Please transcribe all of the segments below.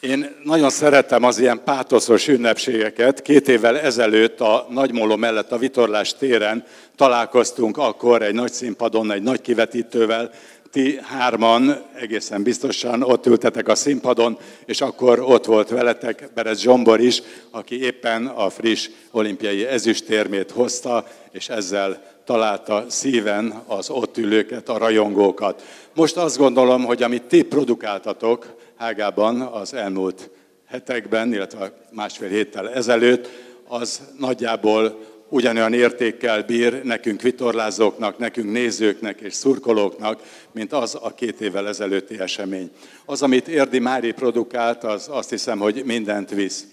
Én nagyon szeretem az ilyen pátoszos ünnepségeket. 2 évvel ezelőtt a Nagymóló mellett a Vitorlás téren találkoztunk akkor egy nagy színpadon, egy nagy kivetítővel. Ti 3-an egészen biztosan ott ültetek a színpadon, és akkor ott volt veletek Berez Zsombor is, aki éppen a friss olimpiai ezüstérmét hozta, és ezzel találta szíven az ott ülőket, a rajongókat. Most azt gondolom, hogy amit ti produkáltatok Hágában az elmúlt hetekben, illetve 1,5 héttel ezelőtt, az nagyjából ugyanolyan értékkel bír nekünk vitorlázóknak, nekünk nézőknek és szurkolóknak, mint az a 2 évvel ezelőtti esemény. Az, amit Érdi Mári produkált, az azt hiszem, hogy mindent visz.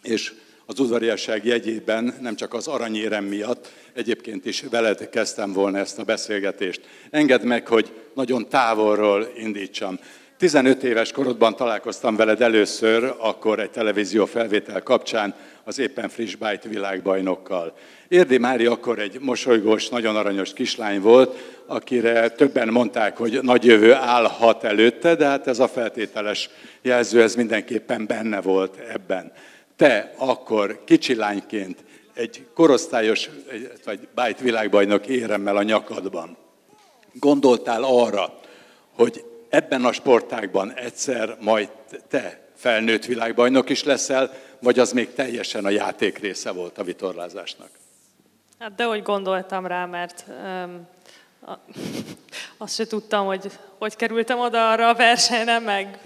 És az udvariasság jegyében, nem csak az aranyérem miatt, egyébként is veled kezdtem volna ezt a beszélgetést. Engedd meg, hogy nagyon távolról indítsam. 15 éves korodban találkoztam veled először, akkor egy televízió felvétel kapcsán az éppen friss bike világbajnokkal. Érdi Mári akkor egy mosolygós, nagyon aranyos kislány volt, akire többen mondták, hogy nagy jövő állhat előtte, de hát ez a feltételes jelző, ez mindenképpen benne volt ebben. Te akkor kicsi lányként egy korosztályos, vagy bike világbajnok éremmel a nyakadban gondoltál arra, hogy ebben a sportágban egyszer majd te felnőtt világbajnok is leszel, vagy az még teljesen a játék része volt a vitorlázásnak? Hát dehogy gondoltam rá, mert azt se tudtam, hogy kerültem oda arra a versenyre, meg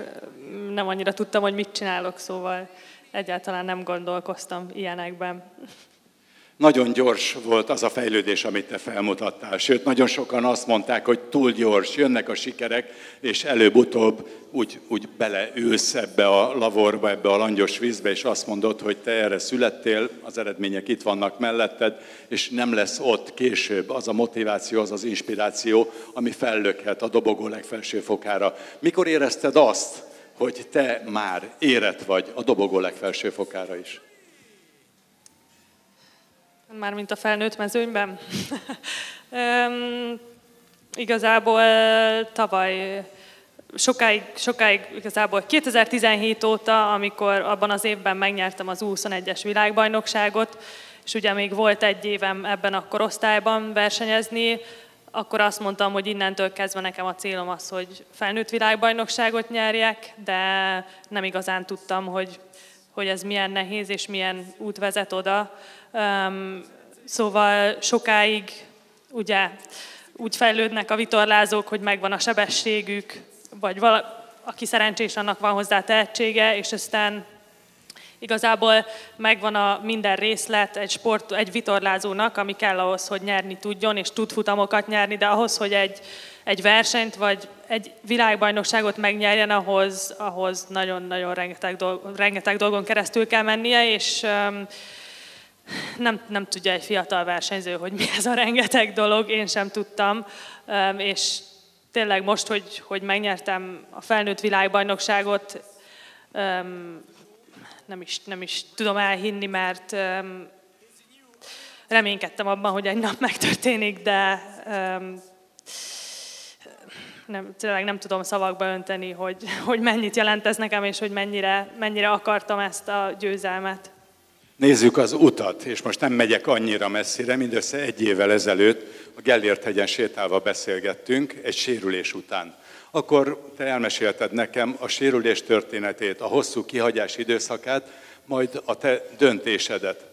nem annyira tudtam, hogy mit csinálok, szóval egyáltalán nem gondolkoztam ilyenekben. Nagyon gyors volt az a fejlődés, amit te felmutattál. Sőt, nagyon sokan azt mondták, hogy túl gyors, jönnek a sikerek, és előbb-utóbb úgy beleülsz ebbe a lavorba, ebbe a langyos vízbe, és azt mondod, hogy te erre születtél, az eredmények itt vannak melletted, és nem lesz ott később az a motiváció, az az inspiráció, ami fellökhet a dobogó legfelső fokára. Mikor érezted azt, hogy te már érett vagy a dobogó legfelső fokára is? Mármint a felnőtt mezőnyben. Igazából tavaly, sokáig igazából 2017 óta, amikor abban az évben megnyertem az U21-es világbajnokságot, és ugye még volt 1 évem ebben a korosztályban versenyezni, akkor azt mondtam, hogy innentől kezdve nekem a célom az, hogy felnőtt világbajnokságot nyerjek, de nem igazán tudtam, hogy ez milyen nehéz és milyen út vezet oda. Szóval sokáig ugye úgy fejlődnek a vitorlázók, hogy megvan a sebességük, vagy aki szerencsés, annak van hozzá tehetsége, és aztán igazából megvan a minden részlet egy vitorlázónak, ami kell ahhoz, hogy nyerni tudjon, és tud futamokat nyerni, de ahhoz, hogy egy versenyt, vagy egy világbajnokságot megnyerjen, ahhoz nagyon-nagyon rengeteg dolgon keresztül kell mennie, és nem tudja egy fiatal versenyző, hogy mi ez a rengeteg dolog, én sem tudtam, és tényleg most, hogy megnyertem a felnőtt világbajnokságot, nem is tudom elhinni, mert reménykedtem abban, hogy egy nap megtörténik, de tényleg nem tudom szavakba önteni, hogy mennyit jelent ez nekem, és hogy mennyire akartam ezt a győzelmet. Nézzük az utat, és most nem megyek annyira messzire, mindössze 1 évvel ezelőtt a Gellért-hegyen sétálva beszélgettünk egy sérülés után. Akkor te elmesélted nekem a sérülés történetét, a hosszú kihagyás időszakát, majd a te döntésedet.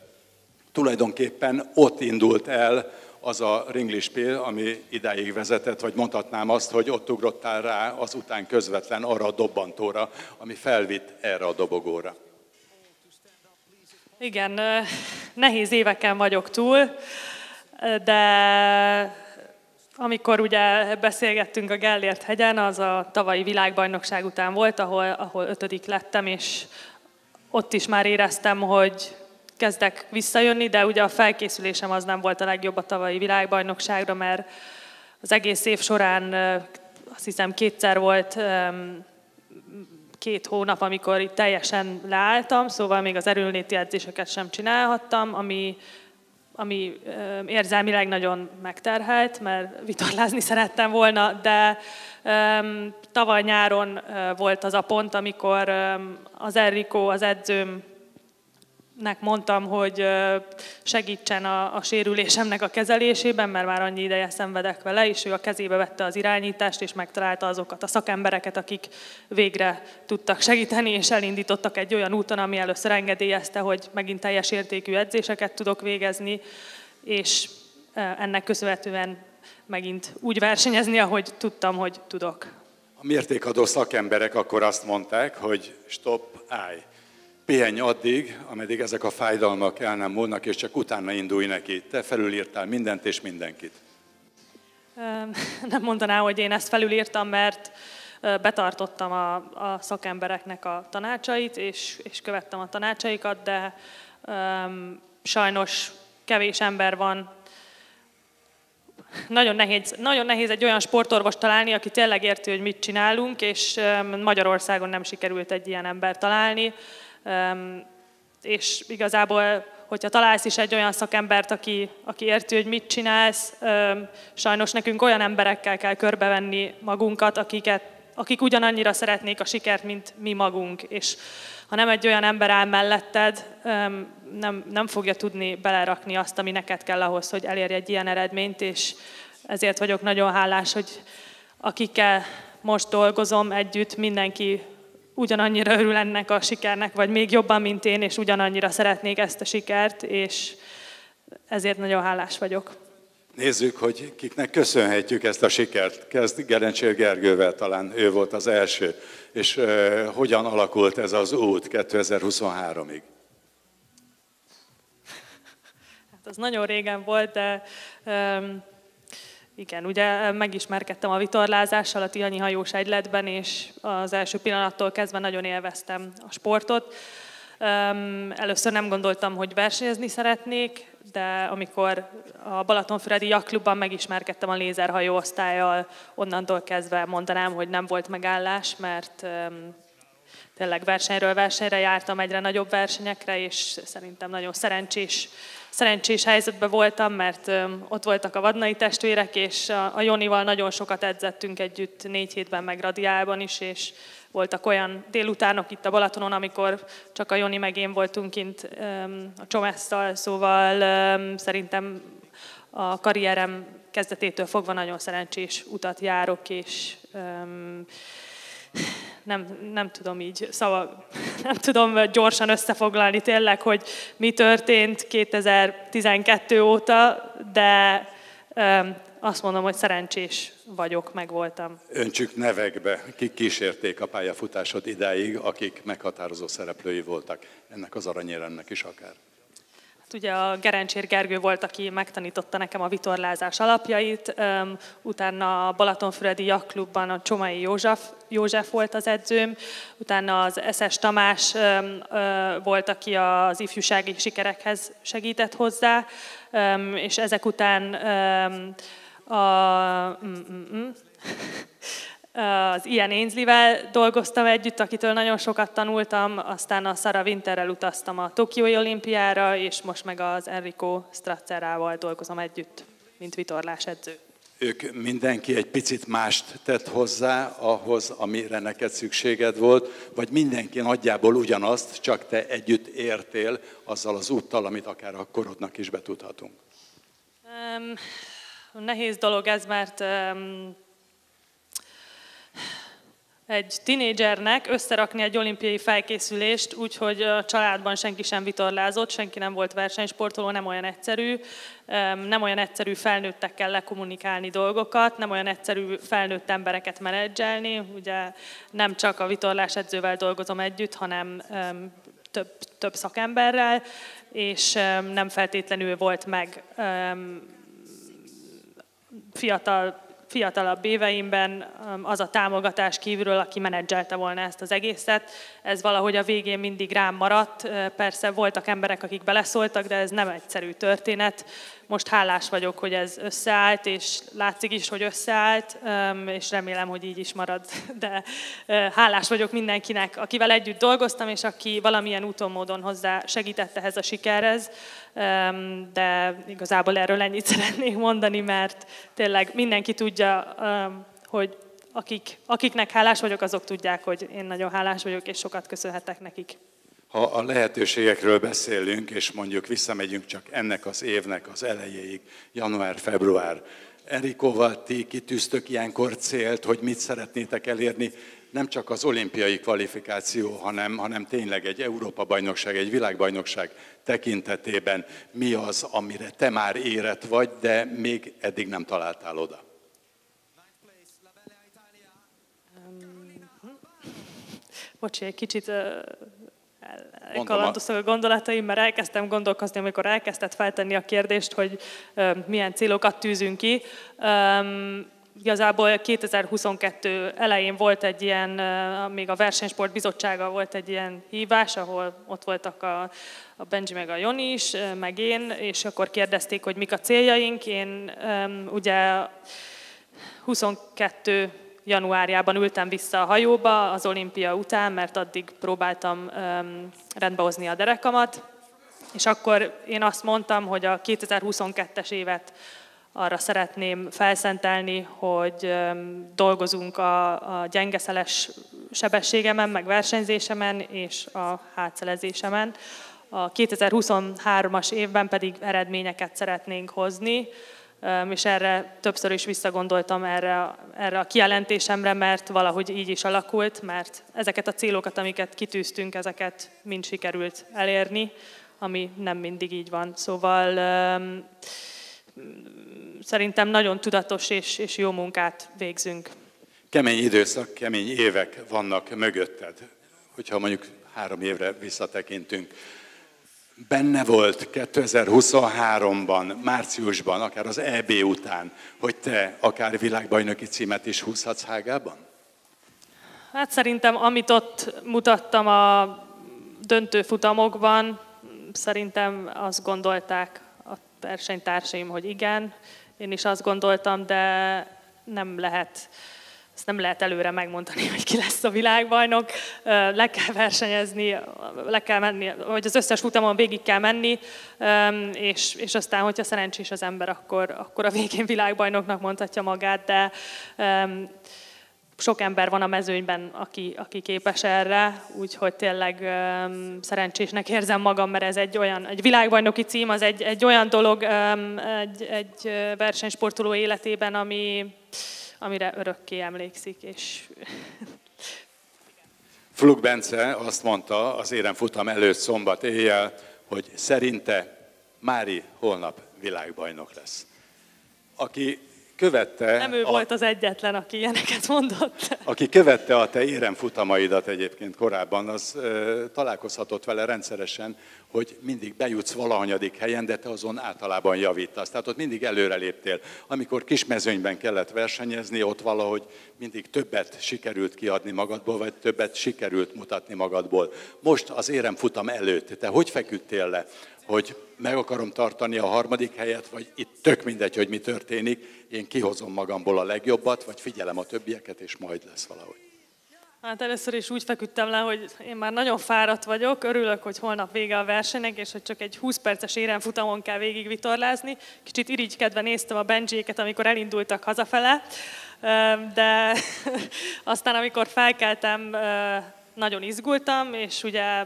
Tulajdonképpen ott indult el az a ringlispél, ami idáig vezetett, vagy mondhatnám azt, hogy ott ugrottál rá azután közvetlen arra a dobbantóra, ami felvitt erre a dobogóra. Igen, nehéz éveken vagyok túl, de amikor ugye beszélgettünk a Gellért-hegyen, az a tavalyi világbajnokság után volt, ahol 5. lettem, és ott is már éreztem, hogy kezdek visszajönni, de ugye a felkészülésem az nem volt a legjobb a tavalyi világbajnokságra, mert az egész év során azt hiszem 2-szer volt 2 hónap, amikor itt teljesen leálltam, szóval még az erőnléti edzéseket sem csinálhattam, ami ami érzelmileg nagyon megterhelt, mert vitorlázni szerettem volna, de tavaly nyáron volt az a pont, amikor az Enrico, az edzőmnek mondtam, hogy segítsen a sérülésemnek a kezelésében, mert már annyi ideje szenvedek vele, és ő a kezébe vette az irányítást, és megtalálta azokat a szakembereket, akik végre tudtak segíteni, és elindítottak egy olyan úton, ami először engedélyezte, hogy megint teljes értékű edzéseket tudok végezni, és ennek köszönhetően megint úgy versenyezni, ahogy tudtam, hogy tudok. A mértékadó szakemberek akkor azt mondták, hogy stop, állj. Pihenj addig, ameddig ezek a fájdalmak el nem múlnak, és csak utána indulj neki. Te felülírtál mindent és mindenkit. Nem mondanám, hogy én ezt felülírtam, mert betartottam a szakembereknek a tanácsait, és követtem a tanácsaikat, de sajnos kevés ember van. Nagyon nehéz egy olyan sportorvost találni, aki tényleg érti, hogy mit csinálunk, és Magyarországon nem sikerült egy ilyen embert találni. És igazából, hogyha találsz is egy olyan szakembert, aki érti, hogy mit csinálsz, sajnos nekünk olyan emberekkel kell körbevenni magunkat, akik ugyanannyira szeretnék a sikert, mint mi magunk. És ha nem egy olyan ember áll melletted, nem fogja tudni belerakni azt, ami neked kell ahhoz, hogy elérj egy ilyen eredményt, és ezért vagyok nagyon hálás, hogy akikkel most dolgozom együtt, mindenki ugyanannyira örül ennek a sikernek, vagy még jobban, mint én, és ugyanannyira szeretnék ezt a sikert, és ezért nagyon hálás vagyok. Nézzük, hogy kiknek köszönhetjük ezt a sikert. Kezd Gerencsér Gergővel, talán ő volt az első. És hogyan alakult ez az út 2023-ig? Hát az nagyon régen volt, de igen, ugye megismerkedtem a vitorlázással a Tihanyi hajós egyletben, és az első pillanattól kezdve nagyon élveztem a sportot. Először nem gondoltam, hogy versenyezni szeretnék, de amikor a Balatonfüredi Yachtklubban megismerkedtem a lézerhajó osztállyal, onnantól kezdve mondanám, hogy nem volt megállás, mert tényleg versenyről versenyre jártam, egyre nagyobb versenyekre, és szerintem nagyon szerencsés helyzetben voltam, mert ott voltak a Vadnai testvérek, és a Jonival nagyon sokat edzettünk együtt 4 hétben, meg radiálban is, és voltak olyan délutánok itt a Balatonon, amikor csak a Joni meg én voltunk kint a Csomesszal, szóval szerintem a karrierem kezdetétől fogva nagyon szerencsés utat járok, és nem tudom így, nem tudom gyorsan összefoglalni tényleg, hogy mi történt 2012 óta, de azt mondom, hogy szerencsés vagyok, megvoltam. Öntsük nevekbe, kik kísérték a pályafutásod idáig, akik meghatározó szereplői voltak ennek az aranyéremnek is akár. Hát ugye a Gerencsér Gergő volt, aki megtanította nekem a vitorlázás alapjait, utána a Balatonfüredi Yachtklubban a Csomai József volt az edzőm, utána az SS Tamás volt, aki az ifjúsági sikerekhez segített hozzá, és ezek után az Ian Ainsley-vel dolgoztam együtt, akitől nagyon sokat tanultam, aztán a Sarah Winterrel utaztam a Tokiói olimpiára, és most meg az Enrico Strazzerával dolgozom együtt, mint vitorlásedző. Ők mindenki egy picit mást tett hozzá ahhoz, amire neked szükséged volt, vagy mindenki nagyjából ugyanazt, csak te együtt értél azzal az úttal, amit akár a korodnak is betudhatunk? Nehéz dolog ez, mert egy tinédzsernek összerakni egy olimpiai felkészülést, úgyhogy a családban senki sem vitorlázott, senki nem volt versenysportoló, nem olyan egyszerű. Nem olyan egyszerű felnőttekkel lekommunikálni dolgokat, nem olyan egyszerű felnőtt embereket menedzselni. Ugye nem csak a vitorlásedzővel dolgozom együtt, hanem több szakemberrel, és nem feltétlenül volt meg fiatalabb éveimben az a támogatás kívülről, aki menedzselte volna ezt az egészet. Ez valahogy a végén mindig rám maradt. Persze voltak emberek, akik beleszóltak, de ez nem egyszerű történet. most hálás vagyok, hogy ez összeállt, és látszik is, hogy összeállt, és remélem, hogy így is marad. De hálás vagyok mindenkinek, akivel együtt dolgoztam, és aki valamilyen úton, módon hozzá segített ehhez a sikerhez. De igazából erről ennyit szeretnék mondani, mert tényleg mindenki tudja, hogy akiknek hálás vagyok, azok tudják, hogy én nagyon hálás vagyok, és sokat köszönhetek nekik. Ha a lehetőségekről beszélünk, és mondjuk visszamegyünk csak ennek az évnek az elejéig, január-február, Erikóval ti kitűztök ilyenkor célt, hogy mit szeretnétek elérni, nem csak az olimpiai kvalifikáció, hanem tényleg egy Európa-bajnokság, egy világbajnokság tekintetében mi az, amire te már érett vagy, de még eddig nem találtál oda? Bocsi, egy kicsit kalandoztak a gondolataim, mert elkezdtem gondolkozni, amikor elkezdett feltenni a kérdést, hogy milyen célokat tűzünk ki. Igazából 2022 elején volt egy ilyen, még a Versenysport Bizottsága volt egy ilyen hívás, ahol ott voltak a Benji meg a Joni is, meg én, és akkor kérdezték, hogy mik a céljaink. Én ugye 22 januárjában ültem vissza a hajóba az olimpia után, mert addig próbáltam rendbehozni a derekamat, és akkor én azt mondtam, hogy a 2022-es évet arra szeretném felszentelni, hogy dolgozunk a gyengeszeles sebességemen, meg versenyzésemen és a hátszelezésemen. A 2023-as évben pedig eredményeket szeretnénk hozni, és erre többször is visszagondoltam erre a kijelentésemre, mert valahogy így is alakult, mert ezeket a célokat, amiket kitűztünk, ezeket mind sikerült elérni, ami nem mindig így van. Szóval szerintem nagyon tudatos és jó munkát végzünk. Kemény időszak, kemény évek vannak mögötted, hogyha mondjuk 3 évre visszatekintünk. Benne volt 2023-ban, márciusban, akár az EB után, hogy te akár világbajnoki címet is húzhatsz Hágában? Hát szerintem, amit ott mutattam a döntőfutamokban, szerintem azt gondolták a versenytársaim, hogy igen. Én is azt gondoltam, de ezt nem lehet előre megmondani, hogy ki lesz a világbajnok. Le kell versenyezni, le kell menni, vagy az összes futamon végig kell menni, és aztán, hogyha szerencsés az ember, akkor a végén világbajnoknak mondhatja magát, de sok ember van a mezőnyben, aki képes erre, úgyhogy tényleg szerencsésnek érzem magam, mert ez egy világbajnoki cím, az egy olyan dolog egy versenysportoló életében, amire örökké emlékszik. És Flug Bence azt mondta az éremfutam előtt szombat éjjel, hogy szerinte Mári holnap világbajnok lesz. Aki követte... Nem ő volt az egyetlen, aki ilyeneket mondott. Aki követte a te éremfutamaidat egyébként korábban, az találkozhatott vele rendszeresen, hogy mindig bejutsz valahanyadik helyen, de te azon általában javítasz. Tehát ott mindig előreléptél. Amikor kismezőnyben kellett versenyezni, ott valahogy mindig többet sikerült kiadni magadból, vagy többet sikerült mutatni magadból. Most az éremfutam előtt, te hogy feküdtél le, hogy meg akarom tartani a 3. helyet, vagy itt tök mindegy, hogy mi történik, én kihozom magamból a legjobbat, vagy figyelem a többieket, és majd lesz valahogy. Hát először is úgy feküdtem le, hogy én már nagyon fáradt vagyok, örülök, hogy holnap vége a versenynek, és hogy csak egy 20 perces éremfutamon kell végig vitorlázni. Kicsit irigykedve néztem a Benjéket, amikor elindultak hazafele, de aztán amikor felkeltem, nagyon izgultam, és ugye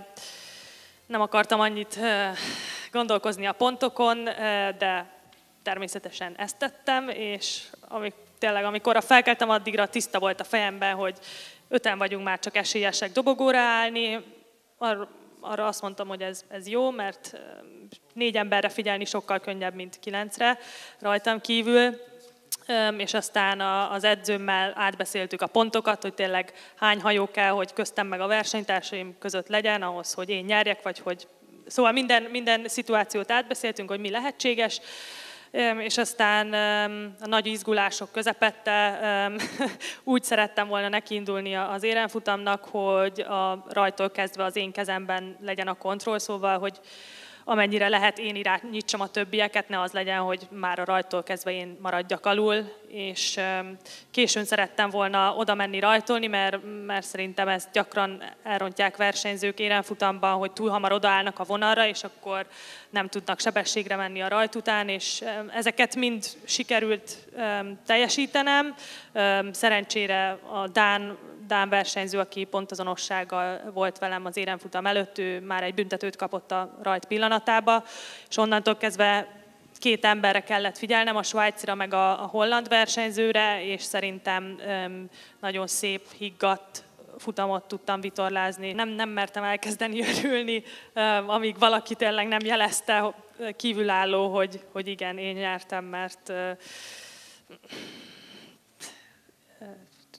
nem akartam annyit gondolkozni a pontokon, de természetesen ezt tettem, és amikor felkeltem, addigra tiszta volt a fejemben, hogy 5-en vagyunk már csak esélyesek dobogóra állni. Arra azt mondtam, hogy ez jó, mert 4 emberre figyelni sokkal könnyebb, mint 9-re rajtam kívül. És aztán az edzőmmel átbeszéltük a pontokat, hogy tényleg hány hajó kell, hogy köztem meg a versenytársaim között legyen ahhoz, hogy én nyerjek, vagy hogy... Szóval minden szituációt átbeszéltünk, hogy mi lehetséges, és aztán a nagy izgulások közepette úgy szerettem volna nekiindulni az éremfutamnak, hogy a rajtól kezdve az én kezemben legyen a kontroll, szóval, amennyire lehet én irányítsam a többieket, ne az legyen, hogy már a rajttól kezdve én maradjak alul, és későn szerettem volna oda menni rajtolni, mert szerintem ezt gyakran elrontják versenyzők éremfutamban, hogy túl hamar odaállnak a vonalra, és akkor nem tudnak sebességre menni a rajt után, és ezeket mind sikerült teljesítenem. Szerencsére a Dán versenyző, aki pontazonossággal volt velem az éremfutam előtt, ő már egy büntetőt kapott a rajt pillanatába, és onnantól kezdve 2 emberre kellett figyelnem, a svájcira meg a holland versenyzőre, és szerintem nagyon szép, higgadt futamot tudtam vitorlázni. Nem mertem elkezdeni örülni, amíg valaki tényleg nem jelezte kívülálló, hogy igen, én nyertem, mert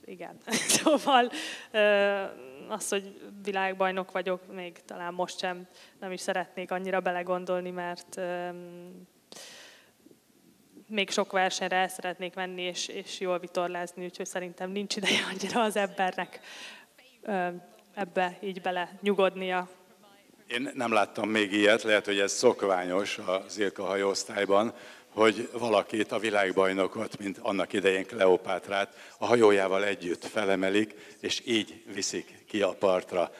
igen. Szóval az, hogy világbajnok vagyok, még talán most sem nem is szeretnék annyira belegondolni, mert még sok versenyre el szeretnék menni, és jól vitorlázni, úgyhogy szerintem nincs ideje annyira az embernek ebbe így bele nyugodnia. Én nem láttam még ilyet, lehet, hogy ez szokványos az Ilka hajóosztályban, hogy valakit, a világbajnokot, mint annak idején Kleopátrát, a hajójával együtt felemelik, és így viszik ki a partra.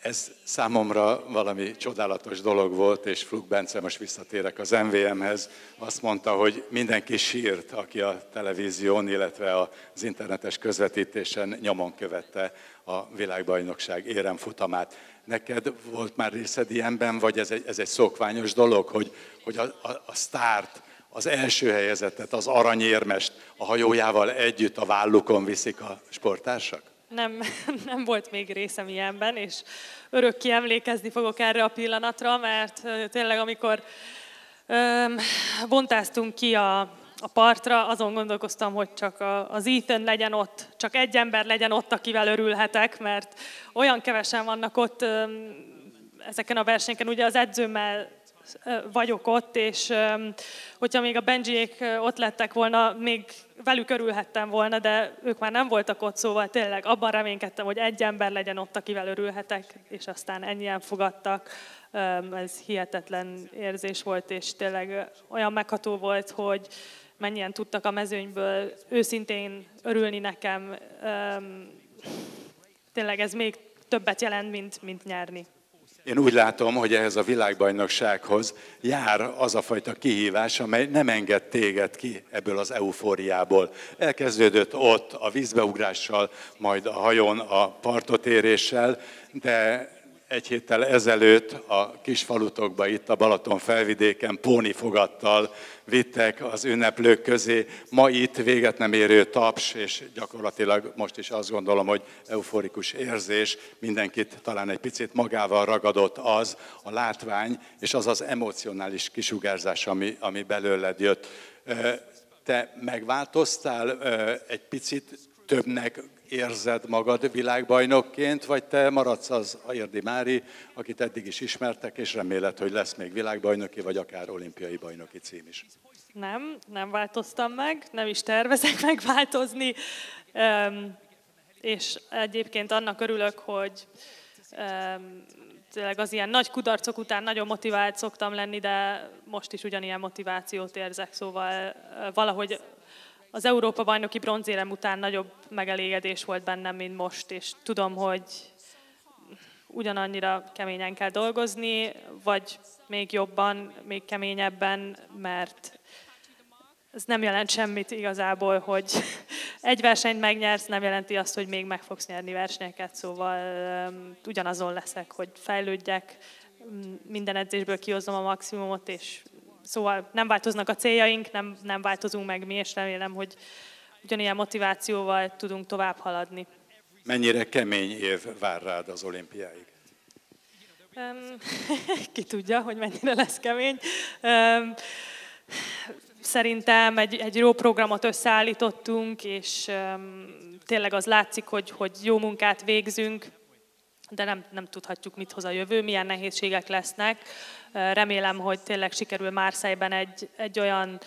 Ez számomra valami csodálatos dolog volt, és Flug Bence, most visszatérek az MVM-hez, azt mondta, hogy mindenki sírt, aki a televízión, illetve az internetes közvetítésen nyomon követte a világbajnokság éremfutamát. Neked volt már részed ilyenben, vagy ez egy szokványos dolog, hogy a sztárt, az első helyezettet, az aranyérmest a hajójával együtt a vállukon viszik a sporttársak? Nem volt még részem ilyenben, és örökké emlékezni fogok erre a pillanatra, mert tényleg amikor bontáztunk ki a partra, azon gondolkoztam, hogy csak az Ethan legyen ott, csak egy ember legyen ott, akivel örülhetek, mert olyan kevesen vannak ott ezeken a versenyeken, ugye az edzőmmel vagyok ott, és hogyha még a Benjiék ott lettek volna, még velük örülhettem volna, de ők már nem voltak ott, szóval tényleg abban reménykedtem, hogy egy ember legyen ott, akivel örülhetek, és aztán ennyien fogadtak. Ez hihetetlen érzés volt, és tényleg olyan megható volt, hogy mennyien tudtak a mezőnyből őszintén örülni nekem. Tényleg ez még többet jelent, mint nyerni. Én úgy látom, hogy ehhez a világbajnoksághoz jár az a fajta kihívás, amely nem enged téged ki ebből az eufóriából. Elkezdődött ott a vízbeugrással, majd a hajón a partot-éréssel, de egy héttel ezelőtt a kisfalutokba, itt a Balaton felvidéken pónifogattal vittek az ünneplők közé. Ma itt véget nem érő taps, és gyakorlatilag most is azt gondolom, hogy euforikus érzés, mindenkit talán egy picit magával ragadott az a látvány, és az az emocionális kisugárzás, ami belőled jött. Te megváltoztál egy picit, többnek érzed magad világbajnokként, vagy te maradsz az Érdi Mári, akit eddig is ismertek, és reméled, hogy lesz még világbajnoki, vagy akár olimpiai bajnoki cím is? Nem változtam meg, nem is tervezek megváltozni, és egyébként annak örülök, hogy tényleg az ilyen nagy kudarcok után nagyon motivált szoktam lenni, de most is ugyanilyen motivációt érzek, szóval valahogy az Európa-bajnoki bronzérem után nagyobb megelégedés volt bennem, mint most, és tudom, hogy ugyanannyira keményen kell dolgozni, vagy még jobban, még keményebben, mert ez nem jelent semmit igazából, hogy egy versenyt megnyersz, nem jelenti azt, hogy még meg fogsz nyerni versenyeket, szóval ugyanazon leszek, hogy fejlődjek, minden edzésből kihozom a maximumot, és szóval nem változnak a céljaink, nem változunk meg mi, és remélem, hogy ugyanilyen motivációval tudunk tovább haladni. Mennyire kemény év vár rád az olimpiáig? Ki tudja, hogy mennyire lesz kemény. Szerintem egy jó programot összeállítottunk, és tényleg az látszik, hogy jó munkát végzünk, de nem tudhatjuk, mit hoz a jövő, milyen nehézségek lesznek. Remélem, hogy tényleg sikerül Marseille-ben egy olyan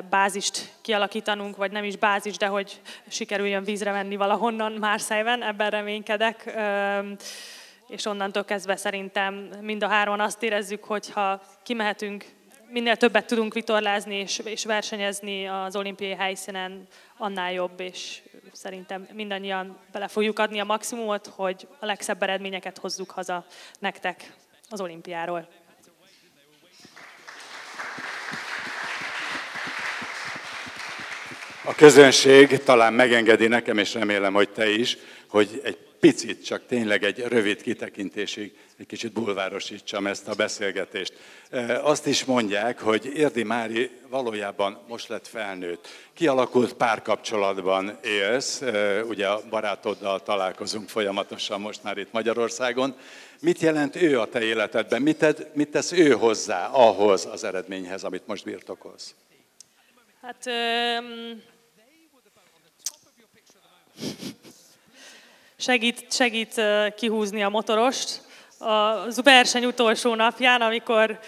bázist kialakítanunk, vagy nem is bázis, de hogy sikerüljön vízre menni valahonnan Marseille-ben, ebben reménykedek. és onnantól kezdve szerintem mind a hárman azt érezzük, hogy ha kimehetünk, minél többet tudunk vitorlázni és versenyezni az olimpiai helyszínen, annál jobb, és szerintem mindannyian bele fogjuk adni a maximumot, hogy a legszebb eredményeket hozzuk haza nektek az olimpiáról. A közönség talán megengedi nekem, és remélem, hogy te is, hogy egy picit, csak tényleg egy rövid kitekintésig egy kicsit bulvárosítsam ezt a beszélgetést. Azt is mondják, hogy Érdi Mári valójában most lett felnőtt. Kialakult párkapcsolatban élsz, ugye a barátoddal találkozunk folyamatosan most már itt Magyarországon. Mit jelent ő a te életedben? Mit tesz ő hozzá ahhoz az eredményhez, amit most birtokolsz? Hát segít kihúzni a motorost a verseny utolsó napján, amikor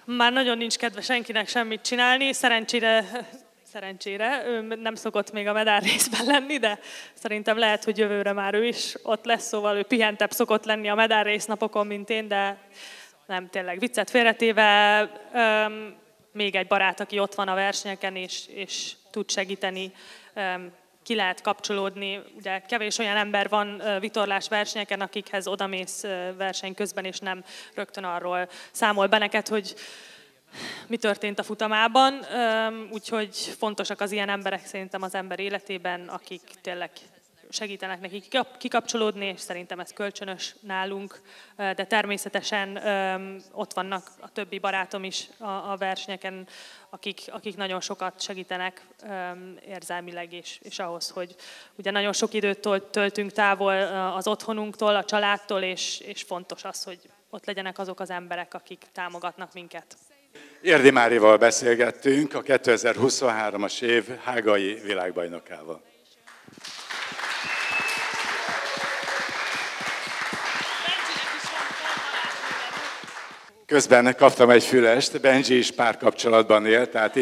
már nagyon nincs kedve senkinek semmit csinálni. Szerencsére, ő nem szokott még a medálrészben lenni, de szerintem lehet, hogy jövőre már ő is ott lesz, szóval ő pihentebb szokott lenni a medálrész napokon, mint én, de nem, tényleg viccet félretéve, még egy barát, aki ott van a versenyeken, és tud segíteni, ki lehet kapcsolódni. Ugye kevés olyan ember van vitorlás versenyeken, akikhez odamész verseny közben, és nem rögtön arról számol be neked, hogy mi történt a futamában. Úgyhogy fontosak az ilyen emberek szerintem az ember életében, akik tényleg segítenek neki kikapcsolódni, és szerintem ez kölcsönös nálunk, de természetesen ott vannak a többi barátom is a versenyeken, akik nagyon sokat segítenek érzelmileg, és ahhoz, hogy ugye nagyon sok időt töltünk távol az otthonunktól, a családtól, és fontos az, hogy ott legyenek azok az emberek, akik támogatnak minket. Érdi Márival beszélgettünk, a 2023-as év hágai világbajnokával. Közben kaptam egy fülest, Benji is párkapcsolatban él, tehát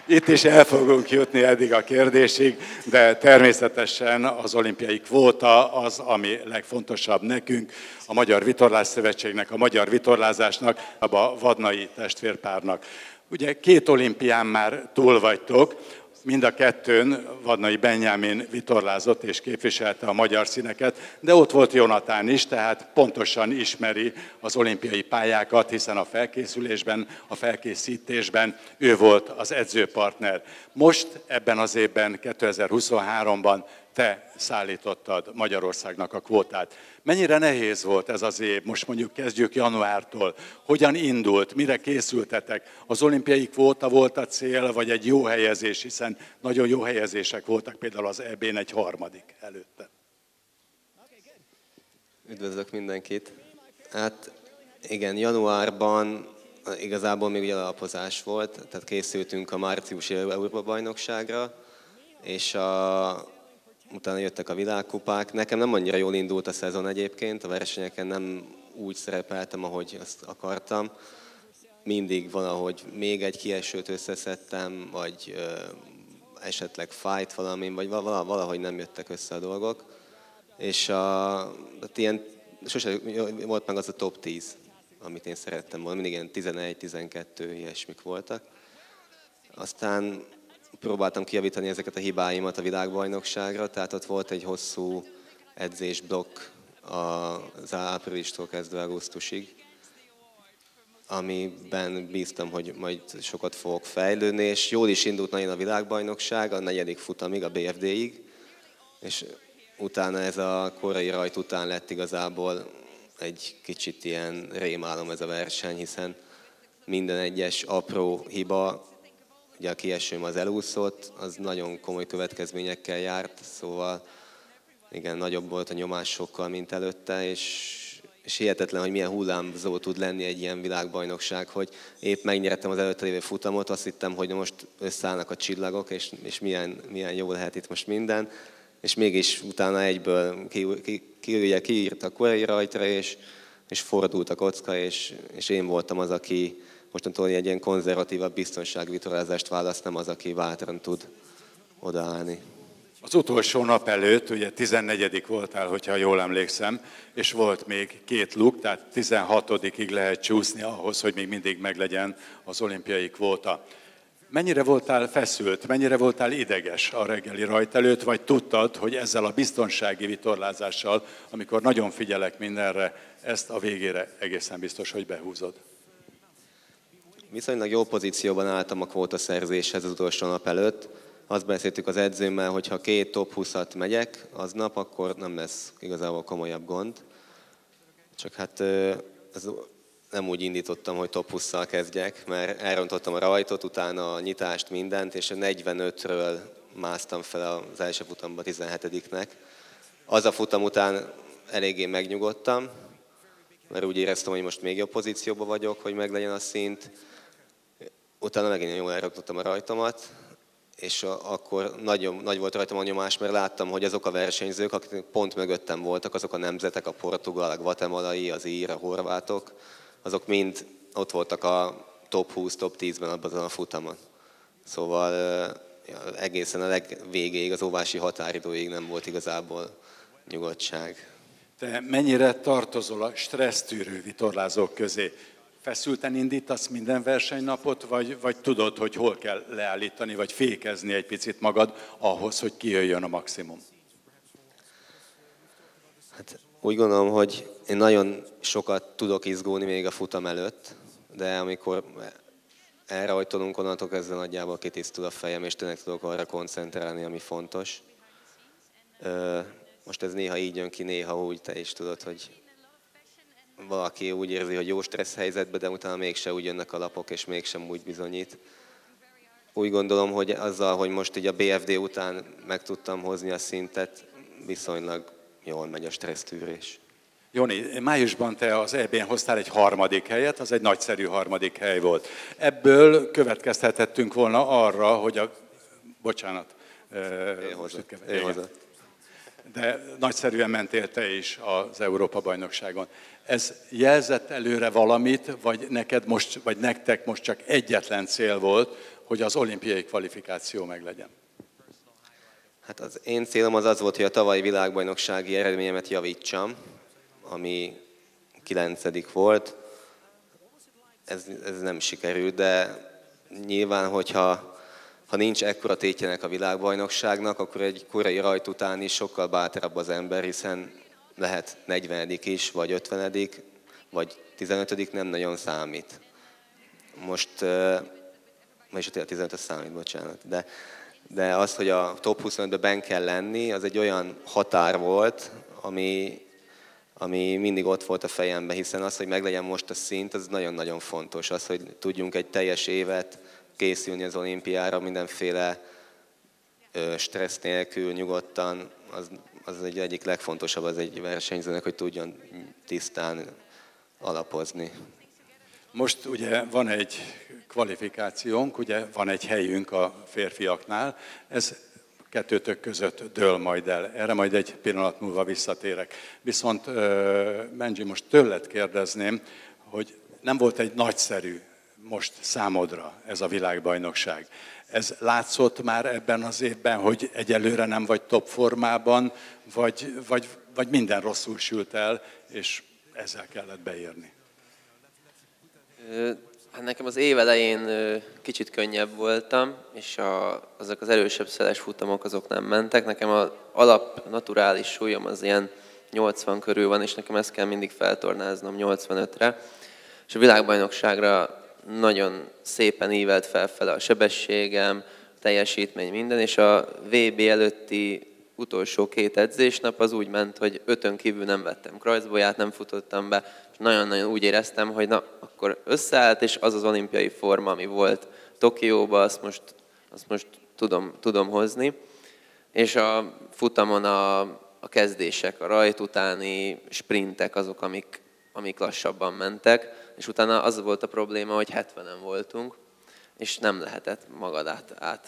itt is el fogunk jutni eddig a kérdésig, de természetesen az olimpiai kvóta az, ami legfontosabb nekünk, a Magyar Vitorlásszövetségnek, a magyar vitorlázásnak, a vadnai testvérpárnak. Ugye 2 olimpián már túl vagytok, mind a kettőn Vadnai Benyámin vitorlázott és képviselte a magyar színeket, de ott volt Jonatán is, tehát pontosan ismeri az olimpiai pályákat, hiszen a felkészülésben, a felkészítésben ő volt az edzőpartner. Most ebben az évben, 2023-ban te szállítottad Magyarországnak a kvótát. Mennyire nehéz volt ez az év? Most mondjuk kezdjük januártól. Hogyan indult? Mire készültetek? Az olimpiai kvóta volt a cél, vagy egy jó helyezés, hiszen nagyon jó helyezések voltak, például az EB-n egy 3. előtte. Üdvözlök mindenkit! Hát igen, januárban igazából még ugye alapozás volt, tehát készültünk a márciusi Európa-bajnokságra, és utána jöttek a világkupák. Nekem nem annyira jól indult a szezon egyébként, a versenyeken nem úgy szerepeltem, ahogy azt akartam. Mindig valahogy még egy kiesőt összeszedtem, vagy esetleg fájt valamin, vagy valahogy nem jöttek össze a dolgok. És ilyen, sose volt meg az a top 10, amit én szerettem volna. Mindig ilyen 11-12 ilyesmik voltak. Aztán próbáltam kijavítani ezeket a hibáimat a világbajnokságra, tehát ott volt egy hosszú edzésblokk az áprilistól kezdve augusztusig, amiben bíztam, hogy majd sokat fogok fejlődni, és jól is indult nagyon a világbajnokság, a 4. futamig, a BFD-ig, és utána ez a korai rajt után lett igazából egy kicsit ilyen rémálom ez a verseny, hiszen minden egyes apró hiba, ugye a kiesőm az elúszott, az nagyon komoly következményekkel járt, szóval igen, nagyobb volt a nyomás sokkal, mint előtte, és hihetetlen, hogy milyen hullámzó tud lenni egy ilyen világbajnokság, hogy épp megnyertem az előtte lévő futamot, azt hittem, hogy most összeállnak a csillagok, és milyen jó lehet itt most minden, és mégis utána egyből kiírt a korai rajtra, és fordult a kocka, és én voltam az, aki mostantól egy ilyen konzervatívabb biztonságvitorlázást választ, nem az, aki bátran tud odaállni. Az utolsó nap előtt, ugye 14. voltál, hogyha jól emlékszem, és volt még 2 luk, tehát 16-ig lehet csúszni ahhoz, hogy még mindig meglegyen az olimpiai kvóta. Mennyire voltál feszült, mennyire voltál ideges a reggeli rajt előtt, vagy tudtad, hogy ezzel a biztonsági vitorlázással, amikor nagyon figyelek mindenre, ezt a végére egészen biztos, hogy behúzod? Viszonylag jó pozícióban álltam a kvótaszerzéshez az utolsó nap előtt. Azt beszéltük az edzőmmel, hogy ha 2 top 20-at megyek aznap, akkor nem lesz igazából komolyabb gond. Csak hát nem úgy indítottam, hogy top 20-szal kezdjek, mert elrontottam a rajtot, utána a nyitást, mindent, és a 45-ről másztam fel az első futamba 17-nek. Az a futam után eléggé megnyugodtam, mert úgy éreztem, hogy most még jobb pozícióban vagyok, hogy meglegyen a szint. Utána megint jól elrontottam a rajtomat, és akkor nagy volt rajtam a nyomás, mert láttam, hogy azok a versenyzők, akik pont mögöttem voltak, azok a nemzetek, a portugál, a guatemalai, az ír, a horvátok, azok mind ott voltak a top 20, top 10-ben abban a futamon. Szóval egészen a legvégéig, az óvási határidőig nem volt igazából nyugodtság. Te mennyire tartozol a stressztűrő vitorlázók közé? Feszülten indítasz minden versenynapot, vagy tudod, hogy hol kell leállítani, vagy fékezni egy picit magad ahhoz, hogy kijöjjön a maximum? Hát úgy gondolom, hogy én nagyon sokat tudok izgulni még a futam előtt, de amikor elrajtolunk, onnantól kezdve nagyjából kitisztul a fejem, és tényleg tudok arra koncentrálni, ami fontos. Most ez néha így jön ki, néha úgy, te is tudod, hogy valaki úgy érzi, hogy jó stressz helyzetben, de utána mégse úgy jönnek a lapok, és mégsem úgy bizonyít. Úgy gondolom, hogy azzal, hogy most így a BFD után meg tudtam hozni a szintet, viszonylag jól megy a stressztűrés. Joni, májusban te az EB-n hoztál egy 3. helyet, az egy nagyszerű 3. hely volt. Ebből következtethettünk volna arra, hogy Bocsánat. Ő hozott. De nagyszerűen mentél te is az Európa-bajnokságon. Ez jelzett előre valamit, vagy nektek most csak egyetlen cél volt, hogy az olimpiai kvalifikáció meglegyen? Hát az én célom az volt, hogy a tavalyi világbajnoksági eredményemet javítsam, ami 9. volt. Ez nem sikerült, de nyilván, hogyha nincs ekkora tétjenek a világbajnokságnak, akkor egy korai rajt után is sokkal bátrabb az ember, hiszen lehet 40. is, vagy 50., vagy 15. nem nagyon számít. Most, és a 15 számít, bocsánat, de az, hogy a top 25-ben benn kell lenni, az egy olyan határ volt, ami mindig ott volt a fejemben, hiszen az, hogy meglegyen most a szint, az nagyon-nagyon fontos. Az, hogy tudjunk egy teljes évet készülni az olimpiára, mindenféle stressz nélkül, nyugodtan, az egyik legfontosabb az egy versenyzőnek, hogy tudjon tisztán alapozni. Most ugye van egy kvalifikációnk, ugye van egy helyünk a férfiaknál, ez kettőtök között dől majd el. Erre majd egy pillanat múlva visszatérek. Viszont Benji, most tőled kérdezném, hogy nem volt egy nagyszerű most számodra ez a világbajnokság. Ez látszott már ebben az évben, hogy egyelőre nem vagy top formában, vagy minden rosszul sült el, és ezzel kellett beérni? Hát nekem az év elején kicsit könnyebb voltam, és azok az erősebb szeles futamok azok nem mentek. Nekem az alap naturális súlyom az ilyen 80 körül van, és nekem ezt kell mindig feltornáznom 85-re. És a világbajnokságra nagyon szépen ívelt felfele a sebességem, a teljesítmény, minden, és a VB előtti utolsó 2 edzésnap az úgy ment, hogy 5-ön kívül nem vettem Kreuzbolyát, nem futottam be, és nagyon-nagyon úgy éreztem, hogy na, akkor összeállt, és az az olimpiai forma, ami volt Tokióban, azt most tudom hozni. És a futamon a kezdések, a rajt utáni sprintek azok, amik lassabban mentek, és utána az volt a probléma, hogy 70-en voltunk, és nem lehetett magad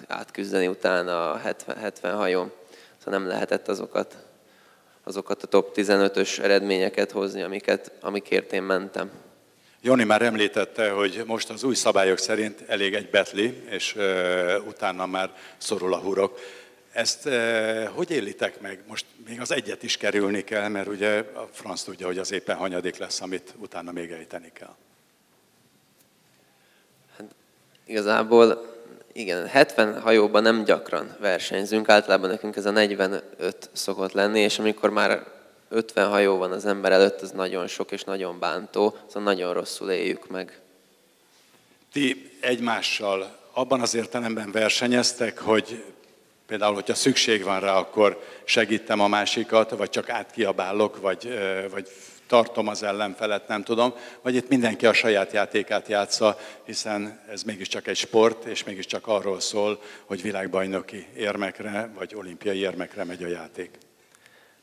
átküzdeni utána a 70 hajón. Szóval nem lehetett azokat a top 15-ös eredményeket hozni, amikért én mentem. Joni már említette, hogy most az új szabályok szerint elég egy betli, és utána már szorul a hurok. Ezt hogy élitek meg? Most még az egyet is kerülni kell, mert ugye a franc tudja, hogy az éppen hanyadik lesz, amit utána még ejteni kell. Hát, igazából igen, 70 hajóban nem gyakran versenyzünk, általában nekünk ez a 45 szokott lenni, és amikor már 50 hajó van az ember előtt, az nagyon sok és nagyon bántó, szóval nagyon rosszul éljük meg. Ti egymással abban az értelemben versenyeztek, hogy például, hogyha szükség van rá, akkor segítem a másikat, vagy csak átkiabálok, vagy tartom az ellenfelet, nem tudom, vagy itt mindenki a saját játékát játsza, hiszen ez mégiscsak egy sport, és mégiscsak arról szól, hogy világbajnoki érmekre, vagy olimpiai érmekre megy a játék.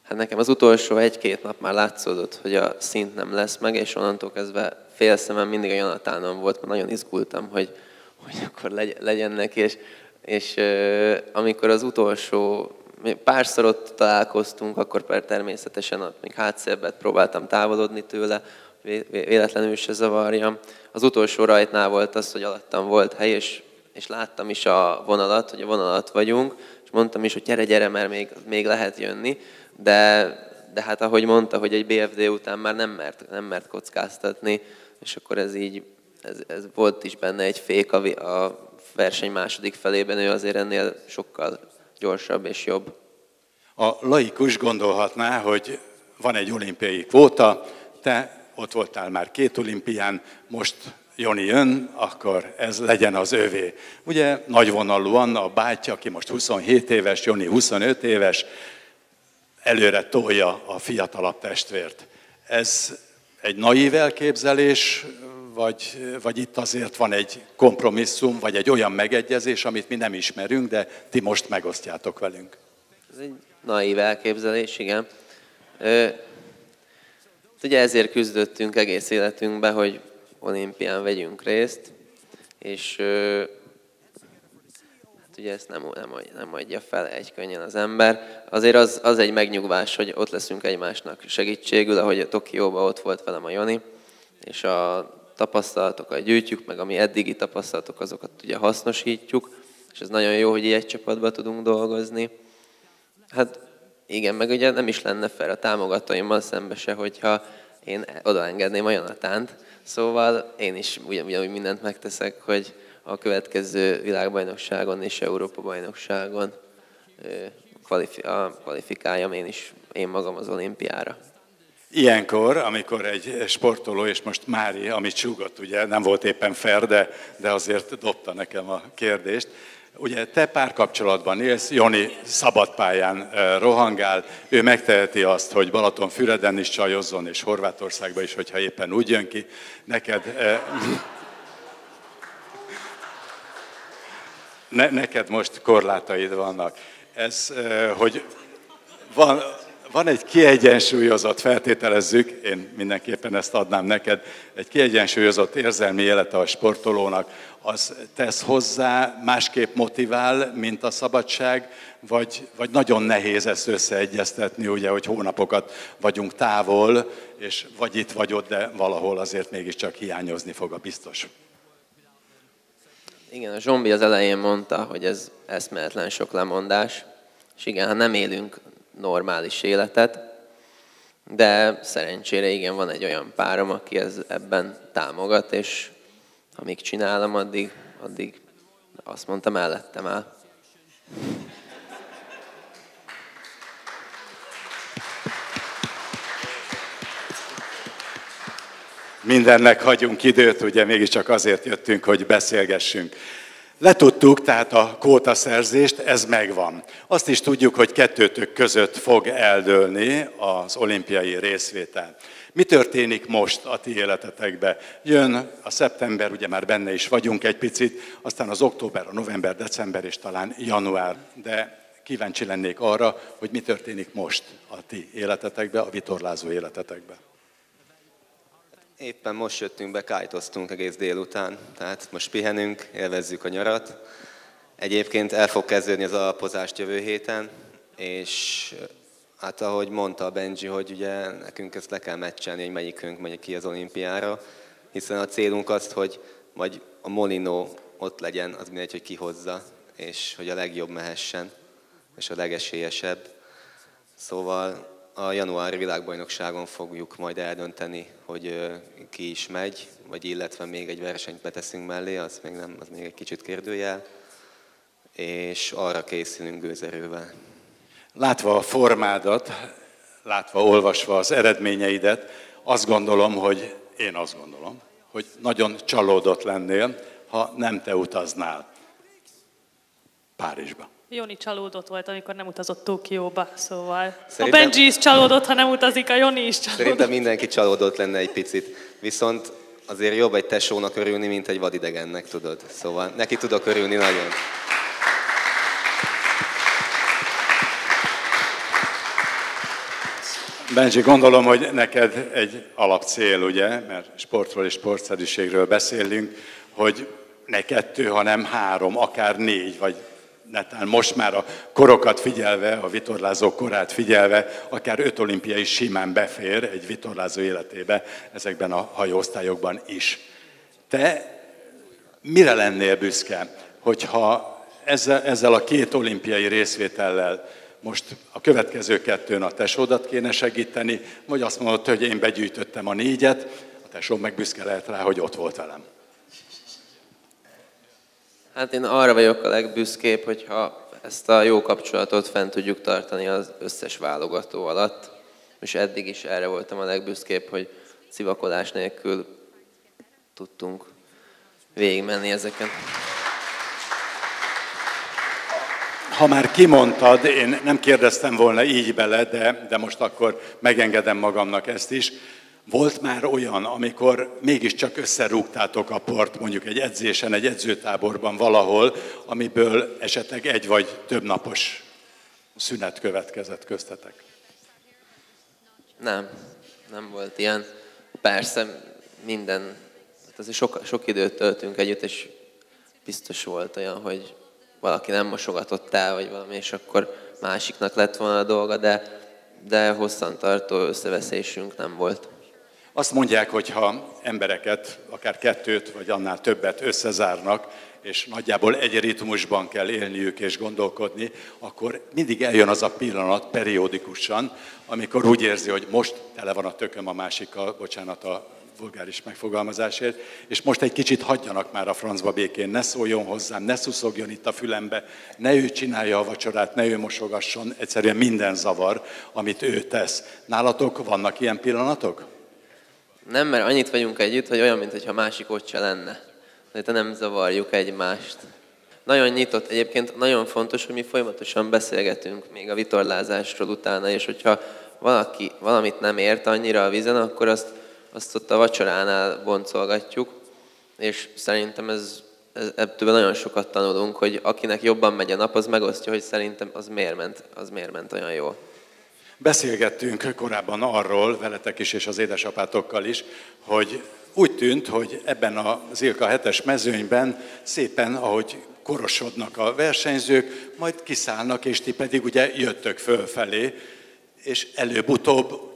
Hát nekem az utolsó 1-2 nap már látszódott, hogy a szint nem lesz meg, és onnantól kezdve fél szemem mindig a Jonatánon volt, mert nagyon izgultam, hogy akkor legyen neki, és amikor az utolsó, párszor ott találkoztunk, akkor természetesen ott még hátszébbet próbáltam távolodni tőle, véletlenül se zavarjam. Az utolsó rajtnál volt az, hogy alattam volt hely, és láttam is a vonalat, hogy a vonalat vagyunk, és mondtam is, hogy gyere, mert még lehet jönni, de hát ahogy mondta, hogy egy BFD után már nem mert kockáztatni, és akkor ez volt is benne egy fék a verseny második felében, ő azért ennél sokkal gyorsabb és jobb. A laikus gondolhatná, hogy van egy olimpiai kvóta, te ott voltál már 2 olimpián, most Joni jön, akkor ez legyen az övé. Ugye nagyvonalúan a bátyja, aki most 27 éves, Joni 25 éves, előre tolja a fiatalabb testvért. Ez egy naív elképzelés, vagy itt azért van egy kompromisszum, vagy egy olyan megegyezés, amit mi nem ismerünk, de ti most megosztjátok velünk. Ez egy naív elképzelés, igen. Ugye ezért küzdöttünk egész életünkben, hogy olimpián vegyünk részt, és hát ugye ezt nem adja fel egy könnyen az ember. Azért az egy megnyugvás, hogy ott leszünk egymásnak segítségül, ahogy a Tokióban ott volt velem a Joni, és a tapasztalatokat gyűjtjük, meg ami eddigi tapasztalatok, azokat ugye hasznosítjuk, és ez nagyon jó, hogy egy csapatban tudunk dolgozni. Hát igen, meg ugye nem is lenne fel a támogatóimmal szembe se, hogyha én odaengedném a Jonatánt. Szóval én is ugyanúgy mindent megteszek, hogy a következő világbajnokságon és Európa-bajnokságon kvalifikáljam én magam az olimpiára. Ilyenkor, amikor egy sportoló, és most Mári, amit súgott, ugye nem volt éppen fair, de azért dobta nekem a kérdést. Ugye te párkapcsolatban élsz, Joni szabadpályán rohangál, ő megteheti azt, hogy Balatonfüreden is csajozzon, és Horvátországban is, hogyha éppen úgy jön ki. Neked most korlátaid vannak. Ez, hogy van egy kiegyensúlyozott, feltételezzük, én mindenképpen ezt adnám neked, egy kiegyensúlyozott érzelmi élete a sportolónak, az tesz hozzá, másképp motivál, mint a szabadság, vagy nagyon nehéz ezt összeegyeztetni, ugye, hogy hónapokat vagyunk távol, és vagy itt vagy ott, de valahol azért mégiscsak hiányozni fog a biztos. Igen, a Zsombi az elején mondta, hogy ez eszméletlen sok lemondás, és igen, ha nem élünk normális életet, de szerencsére igen, van egy olyan párom, aki ebben támogat, és amíg csinálom, addig azt mondta, mellettem áll. Mindennek hagyunk időt, ugye mégiscsak azért jöttünk, hogy beszélgessünk. Letudtuk, tehát a kvótaszerzést, ez megvan. Azt is tudjuk, hogy kettőtök között fog eldőlni az olimpiai részvétel. Mi történik most a ti életetekben? Jön a szeptember, ugye már benne is vagyunk egy picit, aztán az október, a november, december és talán január. De kíváncsi lennék arra, hogy mi történik most a ti életetekben, a vitorlázó életetekben. Éppen most jöttünk be, kájtoztunk egész délután, tehát most pihenünk, élvezzük a nyarat. Egyébként el fog kezdődni az alapozást jövő héten, és hát ahogy mondta a Benji, hogy ugye nekünk ezt le kell meccselni, hogy melyikünk megy ki az olimpiára, hiszen a célunk az, hogy vagy a Molino ott legyen, az mindegy, hogy kihozza, és hogy a legjobb mehessen. és a legesélyesebb. Szóval a januári világbajnokságon fogjuk majd eldönteni, hogy ki is megy, vagy illetve még egy versenyt beteszünk mellé, az még nem, az még egy kicsit kérdőjel, és arra készülünk gőzerővel. Látva a formádat, látva, olvasva az eredményeidet, azt gondolom, hogy nagyon csalódott lennél, ha nem te utaznál Párizsba. Joni csalódott volt, amikor nem utazott Tokióba, szóval Szerintem... a Benji is csalódott, ha nem utazik, a Joni is csalódott. Szerintem mindenki csalódott lenne egy picit, viszont azért jobb egy tesónak örülni, mint egy vadidegennek, tudod. Szóval neki tudok örülni nagyon. Benji, gondolom, hogy neked egy alapcél, ugye, mert sportról és sportszerűségről beszélünk, hogy ne 2, hanem 3, akár 4, vagy netán most már a korokat figyelve, a vitorlázók korát figyelve, akár 5 olimpia is simán befér egy vitorlázó életébe, ezekben a hajóosztályokban is. Te mire lennél büszke, hogyha ezzel a 2 olimpiai részvétellel most a következő 2-n a tesódat kéne segíteni, vagy azt mondod, hogy én begyűjtöttem a 4-et, a tesóm meg büszke lehet rá, hogy ott volt velem. Hát én arra vagyok a legbüszkébb, hogyha ezt a jó kapcsolatot fent tudjuk tartani az összes válogató alatt. És eddig is erre voltam a legbüszkébb, hogy szivakodás nélkül tudtunk végigmenni ezeken. Ha már kimondtad, én nem kérdeztem volna így bele, de most akkor megengedem magamnak ezt is. Volt már olyan, amikor mégiscsak összerúgtátok a port, mondjuk egy edzésen, egy edzőtáborban valahol, amiből esetleg 1 vagy több napos szünet következett köztetek? Nem volt ilyen. Persze minden, azért sok időt töltünk együtt, és biztos volt olyan, hogy valaki nem mosogatott el, vagy valami, és akkor másiknak lett volna a dolga, de hosszantartó összeveszésünk nem volt. Azt mondják, hogy ha embereket, akár 2 vagy annál többet összezárnak, és nagyjából egy ritmusban kell élniük és gondolkodni, akkor mindig eljön az a pillanat periódikusan, amikor úgy érzi, hogy most tele van a tököm a másikkal, bocsánat a vulgáris megfogalmazásért, és most egy kicsit hagyjanak már a francba békén, ne szóljon hozzám, ne szuszogjon itt a fülembe, ne ő csinálja a vacsorát, ne ő mosogasson, egyszerűen minden zavar, amit ő tesz. Nálatok vannak ilyen pillanatok? Nem, mert annyit vagyunk együtt, hogy olyan, mintha másik ott se lenne. De nem zavarjuk egymást. Nagyon nyitott, egyébként nagyon fontos, hogy mi folyamatosan beszélgetünk még a vitorlázásról utána, és hogyha valaki valamit nem ért annyira a vízen, akkor azt ott a vacsoránál boncolgatjuk, és szerintem ebből nagyon sokat tanulunk, hogy akinek jobban megy a nap, az megosztja, hogy szerintem az miért ment olyan jól. Beszélgettünk korábban arról, veletek is és az édesapátokkal is, hogy úgy tűnt, hogy ebben az Ilka 7-es mezőnyben szépen, ahogy korosodnak a versenyzők, majd kiszállnak, és ti pedig ugye jöttök fölfelé, és előbb-utóbb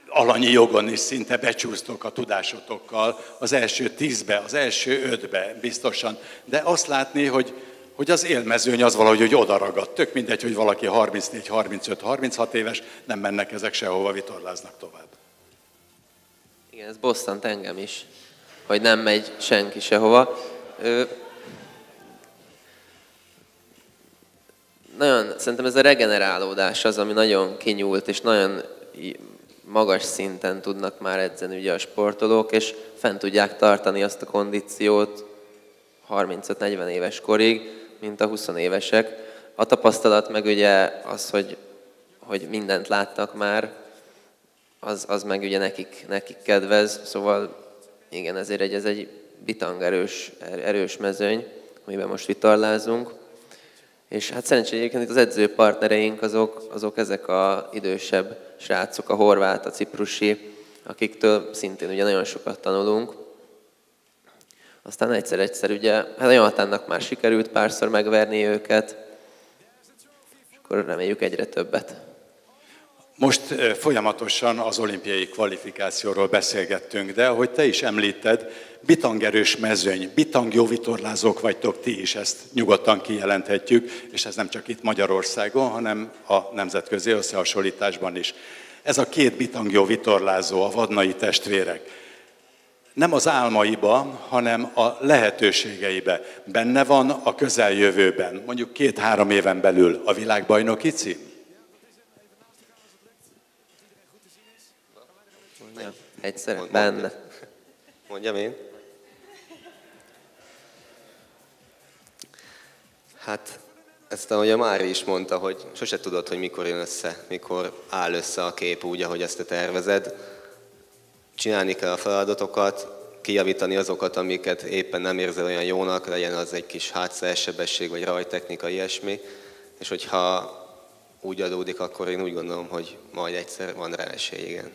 alanyi jogon is szinte becsúsztok a tudásotokkal az első 10-be, az első 5-be biztosan. De azt látni, hogy az élmezőny az valahogy hogy odaragadt. Tök mindegy, hogy valaki 34, 35, 36 éves, nem mennek ezek sehova, vitorláznak tovább. Igen, ez bosszant engem is, hogy nem megy senki sehova. Szerintem ez a regenerálódás az, ami nagyon kinyúlt, és nagyon magas szinten tudnak már edzeni ugye a sportolók, és fent tudják tartani azt a kondíciót 35-40 éves korig, mint a 20 évesek. A tapasztalat meg ugye az, hogy mindent láttak már, az meg ugye nekik kedvez, szóval igen, ezért ez egy bitang erős mezőny, amiben most vitorlázunk. És hát szerencsére egyébként itt az edzőpartnereink azok ezek az idősebb srácok, a horvát, a ciprusi, akiktől szintén ugye nagyon sokat tanulunk. Aztán egyszer ugye, hát a Jonathannak már sikerült párszor megverni őket, és akkor reméljük egyre többet. Most folyamatosan az olimpiai kvalifikációról beszélgettünk, de ahogy te is említed, bitangerős mezőny, bitang jó vitorlázók vagytok ti is, ezt nyugodtan kijelenthetjük, és ez nem csak itt Magyarországon, hanem a nemzetközi összehasonlításban is. Ez a két bitang jó vitorlázó, a Vadnai testvérek, nem az álmaiba, hanem a lehetőségeibe benne van a közeljövőben, mondjuk 2-3 éven belül a világbajnoki cím? Egyszerűen benne. Mondjam én? Hát ezt ahogy a Mári is mondta, hogy sose tudod, hogy mikor jön össze, mikor áll össze a kép úgy, ahogy ezt te tervezed. Csinálni kell a feladatokat, kijavítani azokat, amiket éppen nem érzel olyan jónak, legyen az egy kis hátszersebesség, vagy rajtechnika, ilyesmi. És hogyha úgy adódik, akkor én úgy gondolom, hogy majd egyszer van rá esély, igen.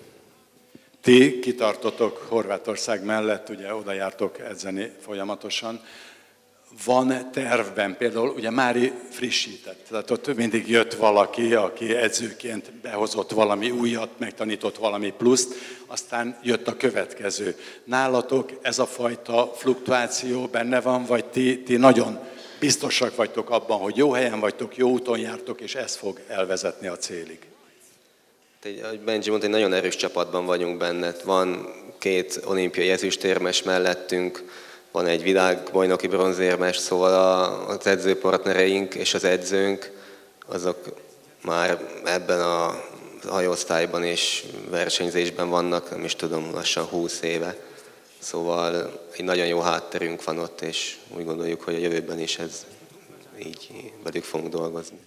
Ti kitartotok Horvátország mellett, ugye oda jártok edzeni folyamatosan. Van tervben például, ugye Mári frissített, tehát ott mindig jött valaki, aki edzőként behozott valami újat, megtanított valami pluszt, aztán jött a következő. Nálatok ez a fajta fluktuáció benne van, vagy ti nagyon biztosak vagytok abban, hogy jó helyen vagytok, jó úton jártok, és ez fog elvezetni a célig? Ahogy Benji mondta, egy nagyon erős csapatban vagyunk benne. Van 2 olimpiai ezüstérmes mellettünk, van egy világbajnoki bronzérmes, szóval az edzőpartnereink és az edzőnk, azok már ebben a hajóosztályban és versenyzésben vannak, nem is tudom, lassan 20 éve. Szóval egy nagyon jó hátterünk van ott, és úgy gondoljuk, hogy a jövőben is ez így velük fogunk dolgozni.